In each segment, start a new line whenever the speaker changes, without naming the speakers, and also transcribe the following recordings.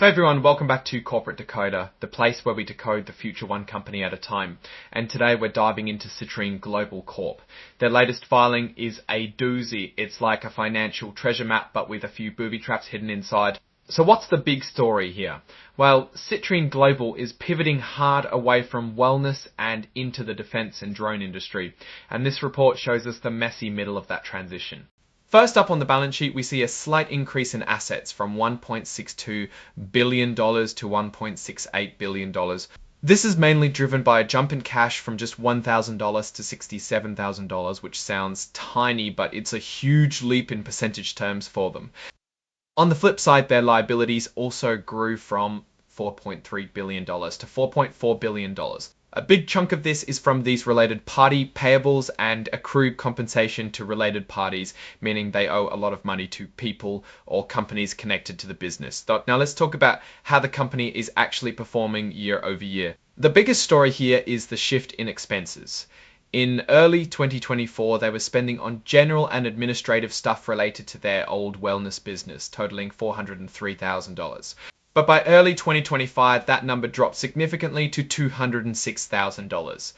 Hey everyone, welcome back to Corporate Decoder, the place where we decode the future one company at a time. And today we're diving into Citrine Global Corp. Their latest filing is a doozy. It's like a financial treasure map but with a few booby traps hidden inside. So what's the big story here? Well, Citrine Global is pivoting hard away from wellness and into the defense and drone industry. And this report shows us the messy middle of that transition. First up on the balance sheet, we see a slight increase in assets from $1.62 billion to $1.68 billion. This is mainly driven by a jump in cash from just $1,000 to $67,000, which sounds tiny, but it's a huge leap in percentage terms for them. On the flip side, their liabilities also grew from $4.3 billion to $4.4 billion. A big chunk of this is from these related party payables and accrued compensation to related parties, meaning they owe a lot of money to people or companies connected to the business. Now let's talk about how the company is actually performing year over year. The biggest story here is the shift in expenses. In early 2024, they were spending on general and administrative stuff related to their old wellness business, totaling $403,000. But by early 2025, that number dropped significantly to $206,000.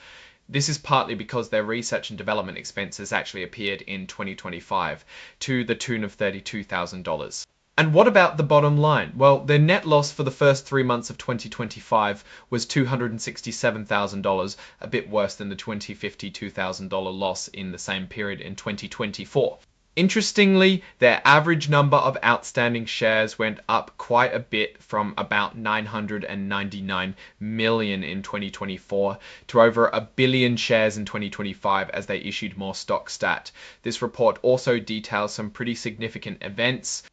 This is partly because their research and development expenses actually appeared in 2025 to the tune of $32,000. And what about the bottom line? Well, their net loss for the first 3 months of 2025 was $267,000, a bit worse than the $252,000 loss in the same period in 2024. Interestingly, their average number of outstanding shares went up quite a bit from about 999 million in 2024 to over 1 billion shares in 2025 as they issued more stock stat. This report also details some pretty significant events.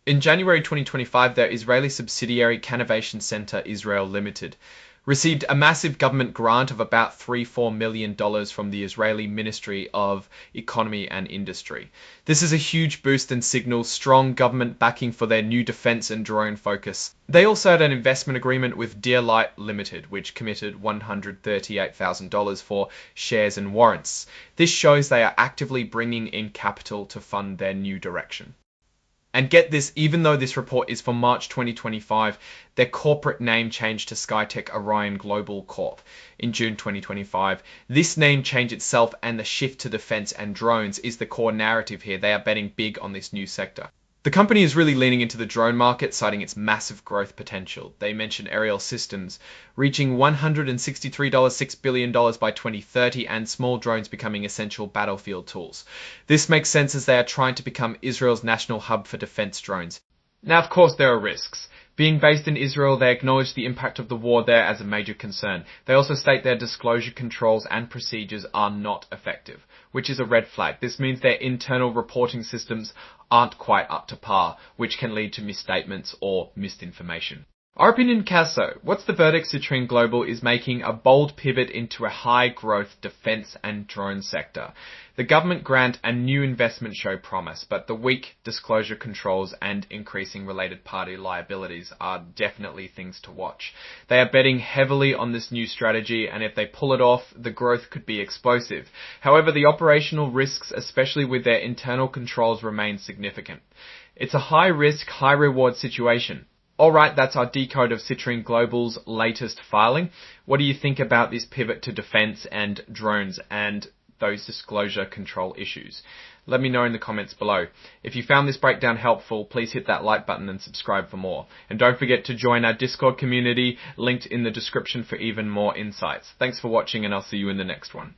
In January 2025, their Israeli subsidiary Canovation Center Israel Limited received a massive government grant of about $3-4 million from the Israeli Ministry of Economy and Industry. This is a huge boost and signals strong government backing for their new defense and drone focus. They also had an investment agreement with Deerlight Limited, which committed $138,000 for shares and warrants. This shows they are actively bringing in capital to fund their new direction. And get this, even though this report is for March 2025, their corporate name changed to Skytech Orion Global Corp in June 2025. This name change itself and the shift to defense and drones is the core narrative here. They are betting big on this new sector. The company is really leaning into the drone market, citing its massive growth potential. They mention aerial systems reaching $163.6 billion by 2030 and small drones becoming essential battlefield tools. This makes sense as they are trying to become Israel's national hub for defense drones. Now, of course, there are risks. Being based in Israel, they acknowledge the impact of the war there as a major concern. They also state their disclosure controls and procedures are not effective, which is a red flag. This means their internal reporting systems aren't quite up to par, which can lead to misstatements or misinformation. Our opinion, Caso, what's the verdict? Citrine Global is making a bold pivot into a high-growth defense and drone sector. The government grant and new investment show promise, but the weak disclosure controls and increasing related party liabilities are definitely things to watch. They are betting heavily on this new strategy, and if they pull it off, the growth could be explosive. However, the operational risks, especially with their internal controls, remain significant. It's a high-risk, high-reward situation. Alright, that's our decode of Citrine Global's latest filing. What do you think about this pivot to defense and drones and those disclosure control issues? Let me know in the comments below. If you found this breakdown helpful, please hit that like button and subscribe for more. And don't forget to join our Discord community, linked in the description for even more insights. Thanks for watching, and I'll see you in the next one.